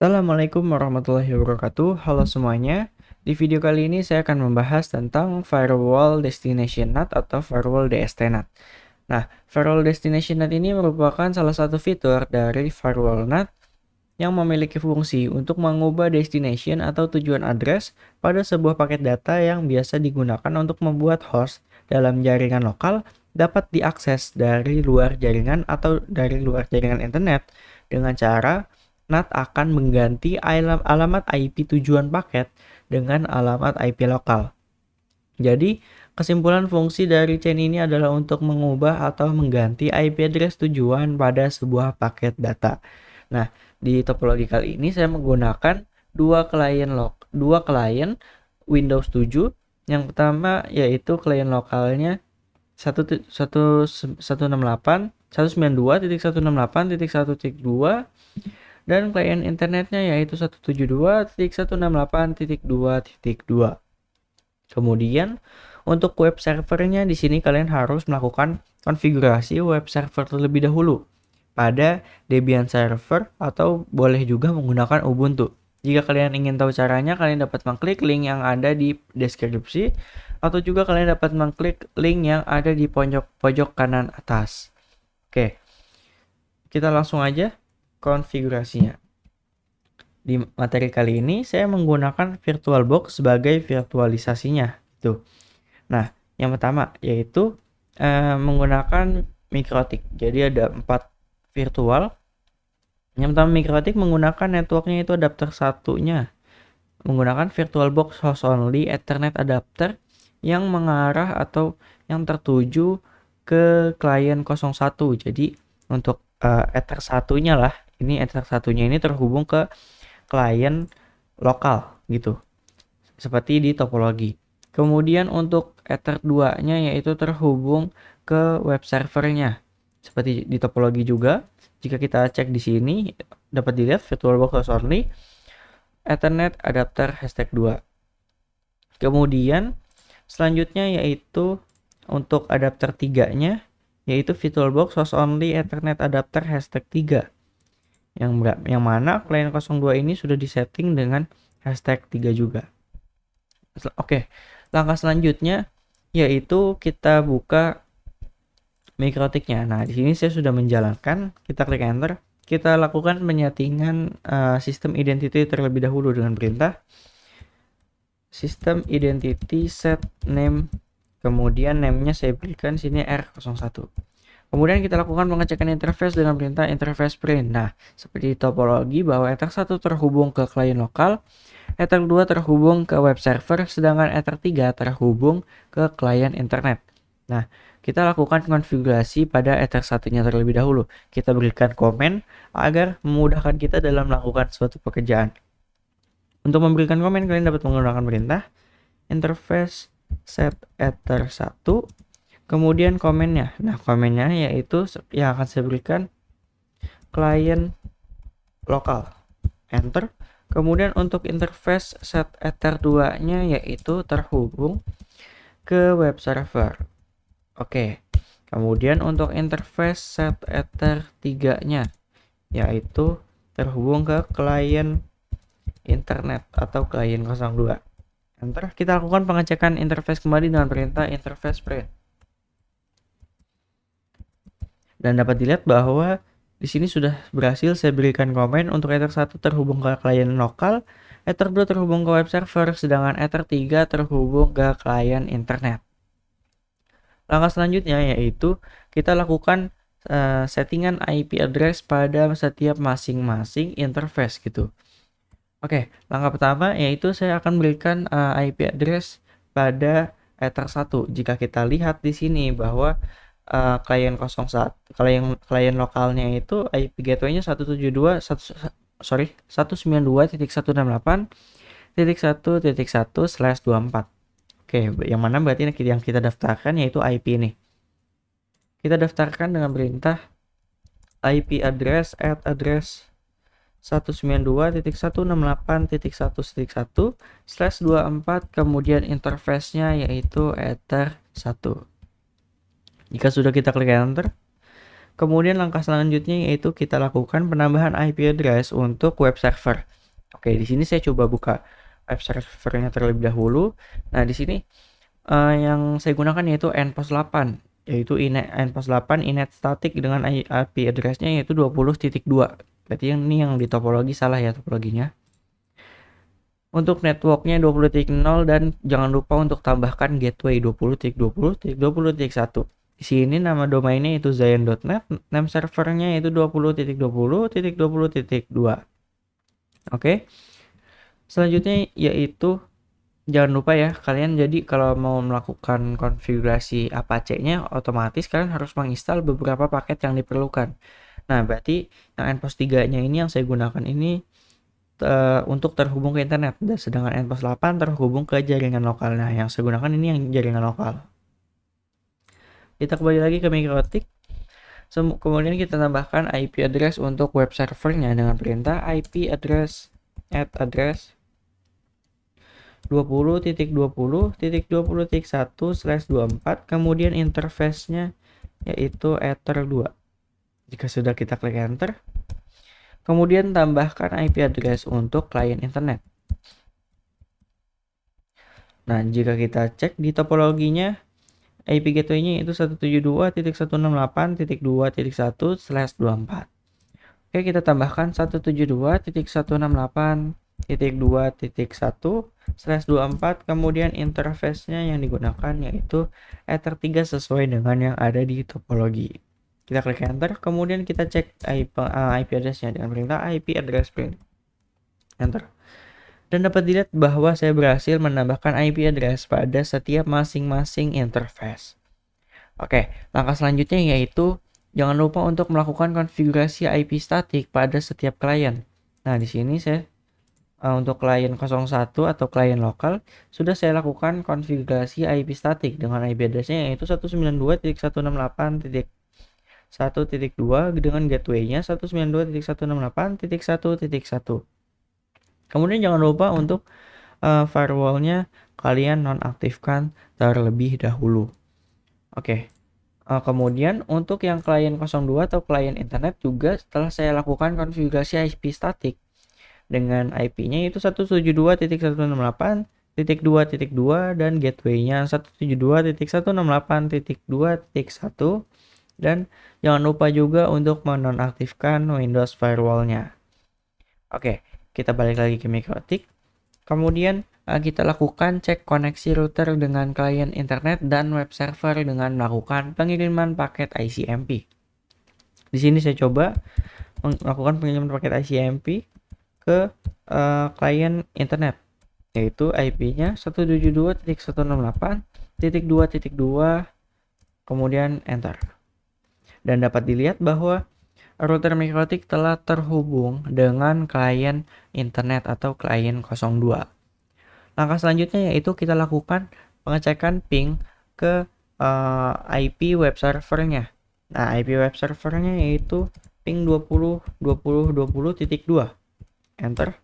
Assalamualaikum warahmatullahi wabarakatuh. Halo semuanya. Di video kali ini saya akan membahas tentang Firewall Destination NAT atau Firewall DST NAT. Nah, Firewall Destination NAT ini merupakan salah satu fitur dari Firewall NAT yang memiliki fungsi untuk mengubah destination atau tujuan address pada sebuah paket data yang biasa digunakan untuk membuat host dalam jaringan lokal dapat diakses dari luar jaringan atau dari luar jaringan internet dengan cara NAT akan mengganti alamat IP tujuan paket dengan alamat IP lokal. Jadi, kesimpulan fungsi dari chain ini adalah untuk mengubah atau mengganti IP address tujuan pada sebuah paket data. Nah, di topologi kali ini saya menggunakan dua klien Windows 7. Yang pertama yaitu klien lokalnya 192.168.168.1.2 dan klien internetnya yaitu 172.168.2.2. Kemudian untuk web servernya di sini kalian harus melakukan konfigurasi web server terlebih dahulu pada Debian server atau boleh juga menggunakan Ubuntu. Jika kalian ingin tahu caranya, kalian dapat mengklik link yang ada di deskripsi atau juga kalian dapat mengklik link yang ada di pojok kanan atas. Oke, kita langsung aja konfigurasinya. Di materi kali ini saya menggunakan VirtualBox sebagai virtualisasinya. Tuh. Nah, yang pertama yaitu menggunakan MikroTik. Jadi ada 4 virtual. Yang pertama MikroTik menggunakan networknya itu adapter satunya. Menggunakan VirtualBox host only Ethernet adapter yang mengarah atau yang tertuju ke klien 01. Jadi untuk Ether satunya lah, ini Ether satunya ini terhubung ke klien lokal gitu. Seperti di topologi. Kemudian untuk Ether 2-nya yaitu terhubung ke web servernya. Seperti di topologi juga. Jika kita cek di sini dapat dilihat VirtualBox host only Ethernet adapter #2. Kemudian selanjutnya yaitu untuk adapter 3-nya yaitu VirtualBox host only Ethernet adapter #3. Yang mana klien 02 ini sudah disetting dengan #3 juga. Oke, langkah selanjutnya yaitu kita buka MikroTiknya. Nah, di sini saya sudah menjalankan. Kita klik enter. Kita lakukan penyetingan sistem identity terlebih dahulu dengan perintah system identity set name. Kemudian name-nya saya berikan sini R01. Kemudian kita lakukan pengecekan interface dengan perintah interface print. Nah, seperti topologi bahwa Ether 1 terhubung ke klien lokal, Ether 2 terhubung ke web server, sedangkan Ether 3 terhubung ke klien internet. Nah, kita lakukan konfigurasi pada Ether 1-nya terlebih dahulu. Kita berikan komen agar memudahkan kita dalam melakukan suatu pekerjaan. Untuk memberikan komen, kalian dapat menggunakan perintah interface set Ether 1. Kemudian komennya. Nah, komennya yaitu yang akan saya berikan klien lokal. Enter. Kemudian untuk interface set Ether 2-nya yaitu terhubung ke web server. Oke. Kemudian untuk interface set Ether 3-nya yaitu terhubung ke klien internet atau klien 02. Enter. Kita lakukan pengecekan interface kembali dengan perintah interface print. Dan dapat dilihat bahwa di sini sudah berhasil saya berikan komen untuk Ether 1 terhubung ke klien lokal, Ether 2 terhubung ke web server, sedangkan Ether 3 terhubung ke klien internet. Langkah selanjutnya yaitu kita lakukan settingan IP address pada setiap masing-masing interface gitu. Oke, langkah pertama yaitu saya akan berikan IP address pada Ether 1. Jika kita lihat di sini bahwa klien 01 klien lokalnya itu IP gateway-nya 192.168.1.1.1/24. Oke, yang mana berarti yang kita daftarkan yaitu IP ini. Kita daftarkan dengan perintah IP address @address 192.168.1.1/24, kemudian interface-nya yaitu Ether 1. Jika sudah kita klik enter, Kemudian langkah selanjutnya yaitu kita lakukan penambahan IP address untuk web server. Oke, di sini saya coba buka web servernya terlebih dahulu. Nah, di sini yang saya gunakan yaitu nPost 8, yaitu nPost 8 inet static dengan IP address-nya yaitu 20.2. Berarti ini yang di topologi salah ya topologinya. Untuk networknya 20.0 dan jangan lupa untuk tambahkan gateway 20.20.20.1. Di sini nama domainnya itu zayan.net, name servernya itu 20.20.20.2. Oke. Selanjutnya yaitu jangan lupa ya, kalian jadi kalau mau melakukan konfigurasi Apache-nya, otomatis kalian harus menginstal beberapa paket yang diperlukan. Nah, berarti yang nPost 3-nya ini yang saya gunakan ini untuk terhubung ke internet, dan sedangkan nPost 8 terhubung ke jaringan lokal. Nah, yang saya gunakan ini yang jaringan lokal. Kita kembali lagi ke Mikrotik. Kemudian kita tambahkan IP address untuk web servernya dengan perintah IP address @address 20.20.20.1/24, kemudian interface-nya yaitu ether2. Jika sudah, kita klik enter. Kemudian tambahkan IP address untuk klien internet. Nah, jika kita cek di topologinya, IP gateway-nya itu 172.168.2.1/24. Oke, kita tambahkan 172.168.2.1/24, kemudian interface-nya yang digunakan yaitu ether3 sesuai dengan yang ada di topologi. Kita klik enter, kemudian kita cek IP address-nya dengan perintah IP address print. Enter. Dan dapat dilihat bahwa saya berhasil menambahkan IP address pada setiap masing-masing interface. Oke, langkah selanjutnya yaitu jangan lupa untuk melakukan konfigurasi IP static pada setiap klien. Nah, di sini saya untuk klien 01 atau klien lokal sudah saya lakukan konfigurasi IP static dengan IP address-nya yaitu 192.168.1.2 dengan gateway-nya 192.168.1.1. Kemudian jangan lupa untuk firewall-nya kalian nonaktifkan terlebih dahulu. Oke. Kemudian untuk yang klien 02 atau klien internet juga setelah saya lakukan konfigurasi IP static dengan IP-nya itu 172.168.2.2 dan gateway-nya 172.168.2.1, dan jangan lupa juga untuk menonaktifkan Windows Firewall-nya. Oke, kita balik lagi ke Mikrotik. Kemudian kita lakukan cek koneksi router dengan klien internet dan web server dengan melakukan pengiriman paket ICMP. Di sini saya coba melakukan pengiriman paket ICMP ke klien internet, yaitu IP-nya 172.168.2.2, kemudian enter. Dan dapat dilihat bahwa router Mikrotik telah terhubung dengan klien internet atau klien 02. Langkah selanjutnya yaitu kita lakukan pengecekan ping ke IP web servernya. Nah, IP web servernya yaitu ping 20.20.20.2. Enter.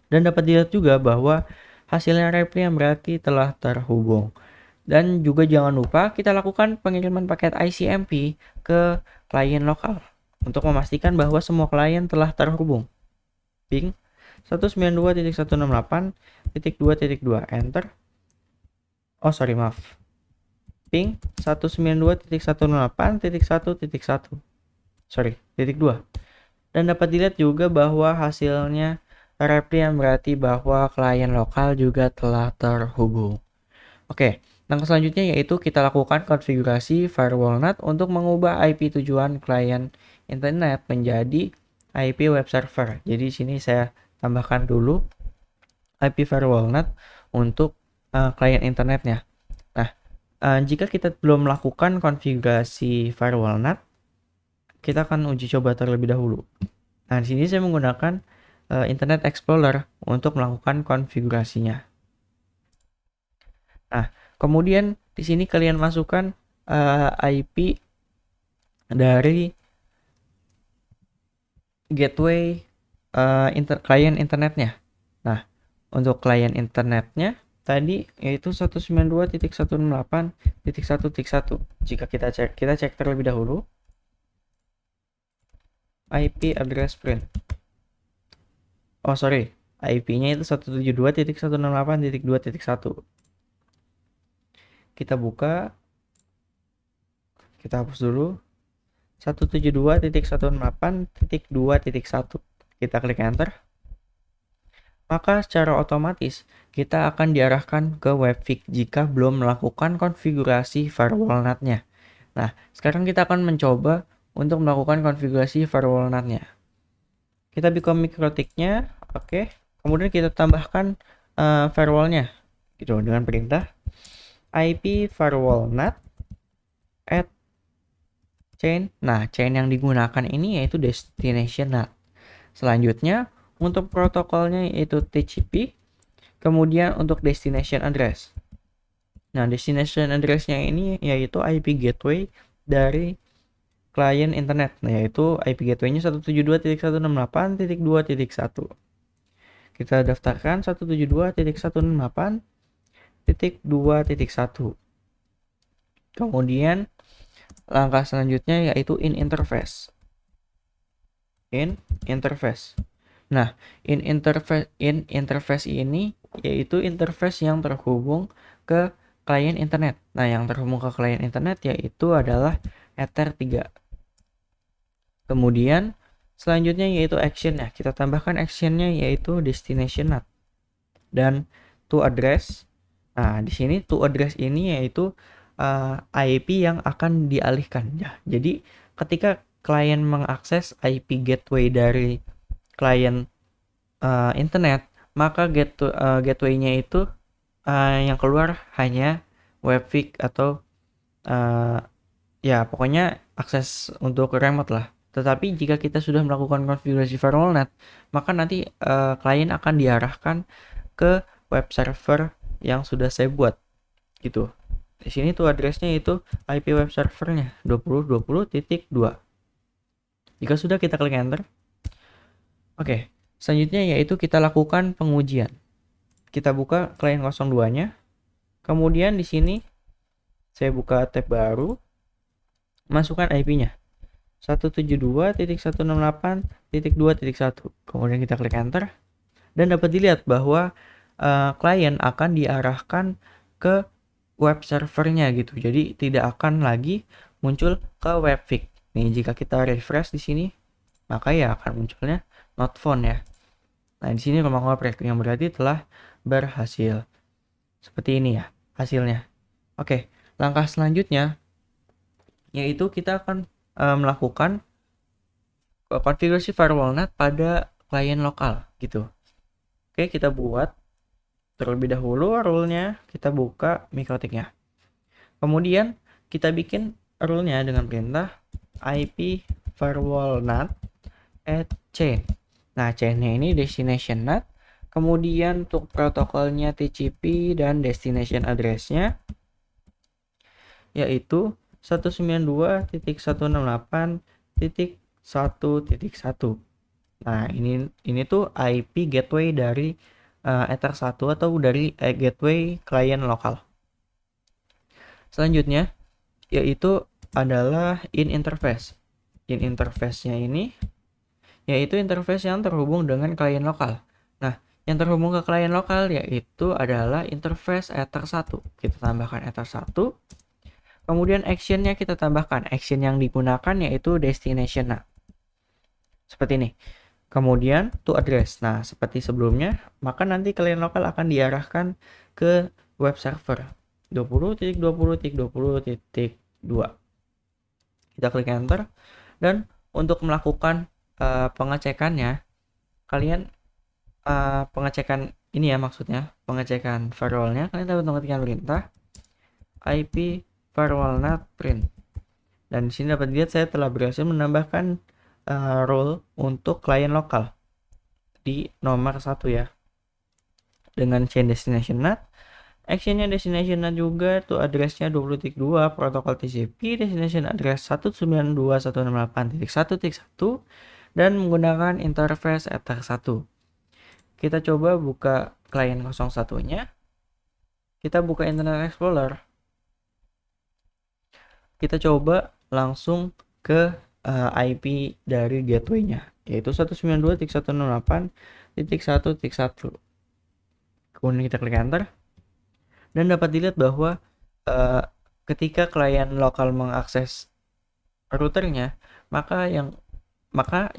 Dan dapat dilihat juga bahwa hasilnya reply yang berarti telah terhubung. Dan juga jangan lupa kita lakukan pengiriman paket ICMP ke klien lokal untuk memastikan bahwa semua klien telah terhubung. Ping 192.168.2.2. Enter. Oh, sorry, maaf. Ping 192.168.1.1. Sorry, titik 2. Dan dapat dilihat juga bahwa hasilnya reply yang berarti bahwa klien lokal juga telah terhubung. Oke, langkah selanjutnya yaitu kita lakukan konfigurasi firewall NAT untuk mengubah IP tujuan klien internet menjadi IP web server. Jadi di sini saya tambahkan dulu IP firewall NAT untuk klien internetnya. Nah, jika kita belum melakukan konfigurasi firewall NAT, kita akan uji coba terlebih dahulu. Nah, di sini saya menggunakan Internet Explorer untuk melakukan konfigurasinya. Nah, kemudian di sini kalian masukkan IP dari gateway klien internetnya. Nah, untuk klien internetnya tadi yaitu 192.168.1.1. Jika kita cek terlebih dahulu. IP address print. Oh sorry, IP-nya itu 172.168.2.1. Kita buka, kita hapus dulu. 172.168.2.1. Kita klik enter. Maka secara otomatis kita akan diarahkan ke webfig jika belum melakukan konfigurasi firewall NAT-nya. Nah, sekarang kita akan mencoba untuk melakukan konfigurasi firewall NAT-nya. Kita buka mikrotiknya, oke. Kemudian kita tambahkan firewall-nya, gitu, dengan perintah IP firewall NAT add chain. Nah, chain yang digunakan ini yaitu destination NAT. Selanjutnya, untuk protokolnya yaitu TCP, kemudian untuk destination address. Nah, destination address-nya ini yaitu IP gateway dari klien internet. Nah, yaitu IP gateway-nya 172.168.2.1. Kita daftarkan 172.168.2.1. Kemudian langkah selanjutnya yaitu in interface. Nah, in interface ini yaitu interface yang terhubung ke klien internet. Nah, yang terhubung ke klien internet yaitu adalah Ether 3. Kemudian selanjutnya yaitu action-nya. Kita tambahkan action-nya yaitu destination NAT dan to address. Nah, di sini to address ini yaitu IP yang akan dialihkan. Ya, jadi ketika klien mengakses IP gateway dari klien internet, maka gateway-nya itu yang keluar hanya webfig atau ya pokoknya akses untuk remote lah. Tetapi jika kita sudah melakukan konfigurasi firewall NAT, maka nanti klien akan diarahkan ke web server yang sudah saya buat, gitu. Di sini tuh addressnya itu IP web servernya 20.20.2. Jika sudah, kita klik enter. Oke, selanjutnya yaitu kita lakukan pengujian. Kita buka klien 02-nya. Kemudian di sini saya buka tab baru, masukkan IP-nya 172.168.2.1. Kemudian kita klik enter dan dapat dilihat bahwa klien akan diarahkan ke web servernya gitu. Jadi tidak akan lagi muncul ke webfig. Nih, jika kita refresh di sini, maka ya akan munculnya not found ya. Nah, di sini rumah ngoprek yang berarti telah berhasil. Seperti ini ya hasilnya. Oke, langkah selanjutnya yaitu kita akan melakukan konfigurasi firewall NAT pada klien lokal gitu. Oke, kita buat terlebih dahulu rule-nya, kita buka mikrotiknya. Kemudian kita bikin rule-nya dengan perintah IP firewall NAT add chain. Nah, chain-nya ini destination NAT, kemudian untuk protokolnya TCP dan destination address-nya yaitu 192.168.1.1. Nah, ini tuh IP gateway dari Ether 1 atau dari gateway klien lokal. Selanjutnya yaitu adalah in interface. In interface-nya ini yaitu interface yang terhubung dengan klien lokal. Nah, yang terhubung ke klien lokal yaitu adalah interface Ether 1. Kita tambahkan Ether 1. Kemudian action-nya kita tambahkan. Action yang digunakan yaitu destination. Nah, seperti ini. Kemudian to address. Nah, seperti sebelumnya, maka nanti klien lokal akan diarahkan ke web server 20.20.20.2. Kita klik enter dan untuk melakukan pengecekannya, kalian pengecekan ini ya maksudnya, pengecekan firewallnya, kalian dapat mengetikkan perintah IP firewall NAT print. Dan di sini dapat dilihat saya telah berhasil menambahkan role untuk klien lokal di nomor 1 ya, dengan chain destination NAT, actionnya destination NAT juga, tuh addressnya 20.2, protokol TCP, destination address 192.168.1.1 dan menggunakan interface Ether 1. Kita coba buka klien 01-nya, kita buka Internet Explorer, kita coba langsung ke IP dari gateway-nya, yaitu 192.168.1.1. Kemudian kita klik enter dan dapat dilihat bahwa ketika klien lokal mengakses routernya, maka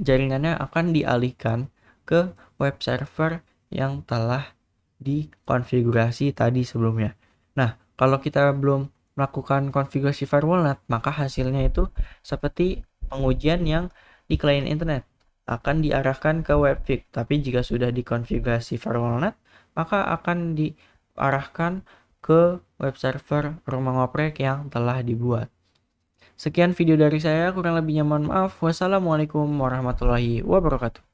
jaringannya akan dialihkan ke web server yang telah dikonfigurasi tadi sebelumnya. Nah, kalau kita belum melakukan konfigurasi firewall-NAT, maka hasilnya itu seperti pengujian yang di klien internet akan diarahkan ke webfig. Tapi jika sudah dikonfigurasi firewall-NAT, maka akan diarahkan ke web server rumah ngoprek yang telah dibuat. Sekian video dari saya, kurang lebihnya mohon maaf. Wassalamualaikum warahmatullahi wabarakatuh.